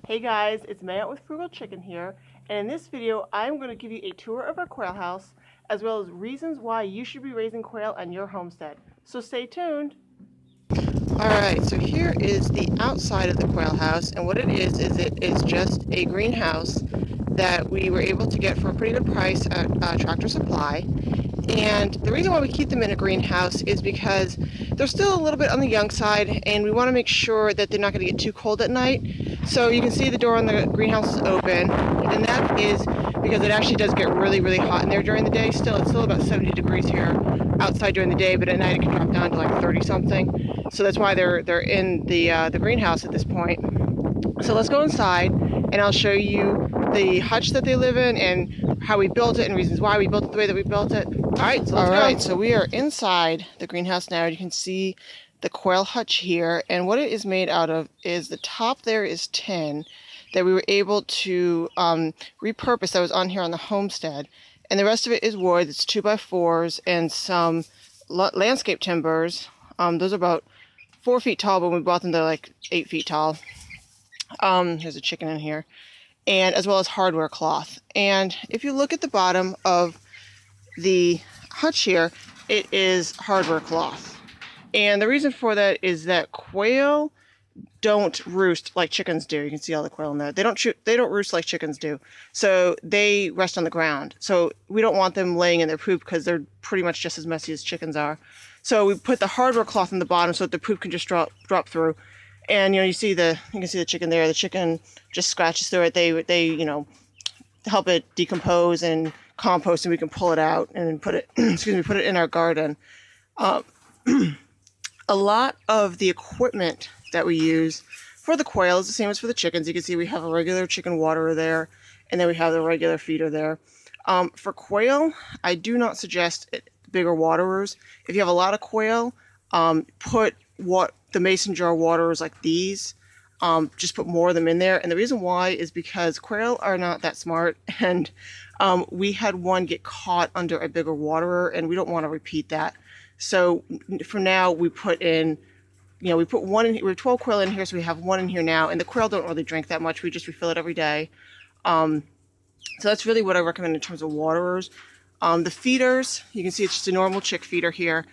Hey guys, it's May Out with Frugal Chicken here, and in this video I'm going to give you a tour of our quail house as well as reasons why you should be raising quail on your homestead. So stay tuned. Alright, so here is the outside of the quail house, and what it is just a greenhouse that we were able to get for a pretty good price at Tractor Supply. And the reason why we keep them in a greenhouse is because they're still a little bit on the young side, and we want to make sure that they're not going to get too cold at night. So you can see the door on the greenhouse is open, and that is because it actually does get really, really hot in there during the day. It's still about 70 degrees here outside during the day, but at night it can drop down to like 30 something. So that's why they're in the greenhouse at this point. So let's go inside, and I'll show you the hutch that they live in and how we built it and reasons why we built it the way that we built it. All right, so let's go. So we are inside the greenhouse now. You can see the Quail Hutch here, and what it is made out of is the top there is tin that we were able to repurpose that was on here on the homestead, and the rest of it is wood. It's 2x4s and some landscape timbers. Those are about 4 feet tall, but when we bought them they're like 8 feet tall. There's a chicken in here, and as well as hardware cloth. And if you look at the bottom of the hutch here, it is hardware cloth. And the reason for that is that quail don't roost like chickens do. You can see all the quail in there. They don't roost like chickens do. So they rest on the ground. So we don't want them laying in their poop because they're pretty much just as messy as chickens are. So we put the hardware cloth in the bottom so that the poop can just drop through. And you can see the chicken there. The chicken just scratches through it. They help it decompose and compost, and we can pull it out and put it put it in our garden. A lot of the equipment that we use for the quail is the same as for the chickens. You can see we have a regular chicken waterer there, and then we have the regular feeder there. For quail, I do not suggest bigger waterers. If you have a lot of quail, put the mason jar waterers like these. Just put more of them in there. And the reason why is because quail are not that smart, and we had one get caught under a bigger waterer, and we don't want to repeat that. So for now, we put in, we put one in here. We have 12 quail in here, so we have one in here now, and the quail don't really drink that much. We just refill it every day. So that's really what I recommend in terms of waterers. The feeders, you can see it's just a normal chick feeder here.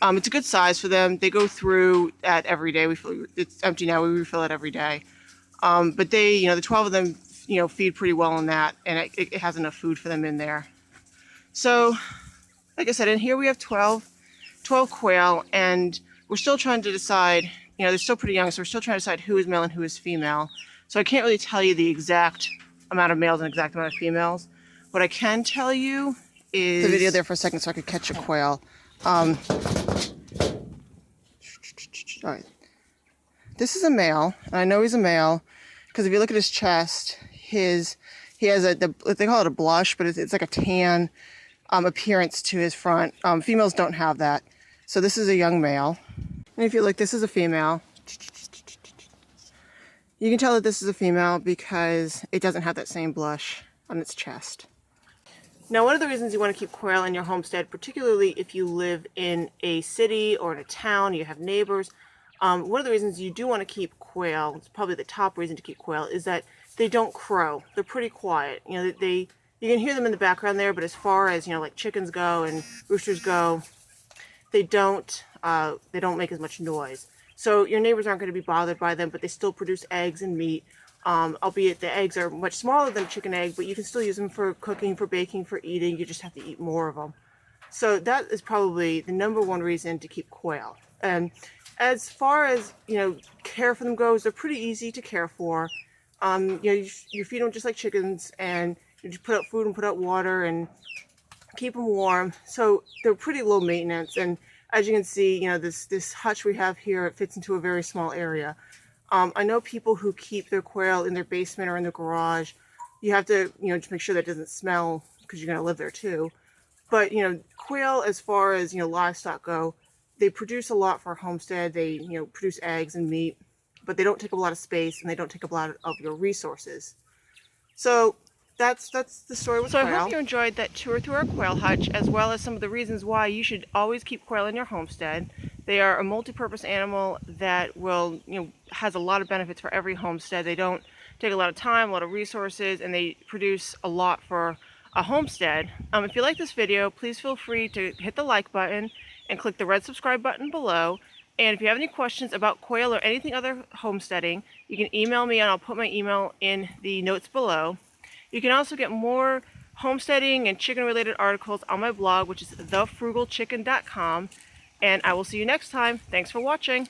It's a good size for them. They go through at every day. It's empty now. We refill it every day. But they, the 12 of them, feed pretty well on that, and it has enough food for them in there. So, like I said, in here we have 12 quail, and we're still trying to decide, they're still pretty young, so we're still trying to decide who is male and who is female. So I can't really tell you the exact amount of males and exact amount of females. What I can tell you is... The video there for a second so I could catch a quail. All right. This is a male, and I know he's a male because if you look at his chest, he has they call it a blush, but it's like a tan appearance to his front. Females don't have that. So this is a young male. And if you look, this is a female. You can tell that this is a female because it doesn't have that same blush on its chest. Now, one of the reasons you want to keep quail in your homestead, particularly if you live in a city or in a town, you have neighbors, one of the reasons you do want to keep quail, it's probably the top reason to keep quail, is that they don't crow. They're pretty quiet. You can hear them in the background there, but as far as, like chickens go and roosters go, they don't make as much noise. So your neighbors aren't going to be bothered by them, but they still produce eggs and meat. Albeit the eggs are much smaller than a chicken egg, but you can still use them for cooking, for baking, for eating. You just have to eat more of them. So that is probably the #1 reason to keep quail. And as far as, care for them goes, they're pretty easy to care for. You feed them just like chickens, and you just put out food and put out water and keep them warm. So they're pretty low maintenance. And as you can see, this hutch we have here, it fits into a very small area. I know people who keep their quail in their basement or in their garage. You have to, just make sure that it doesn't smell because you're going to live there too. But, quail, as far as, livestock go, they produce a lot for a homestead. They, produce eggs and meat, but they don't take up a lot of space, and they don't take up a lot of your resources. So that's the story with quail. So I hope you enjoyed that tour through our quail hutch, as well as some of the reasons why you should always keep quail in your homestead. They are a multi-purpose animal that will, has a lot of benefits for every homestead. They don't take a lot of time, a lot of resources, and they produce a lot for a homestead. If you like this video, please feel free to hit the like button and click the red subscribe button below. And if you have any questions about quail or anything other homesteading, you can email me and I'll put my email in the notes below. You can also get more homesteading and chicken related articles on my blog, which is thefrugalchicken.com. And I will see you next time. Thanks for watching.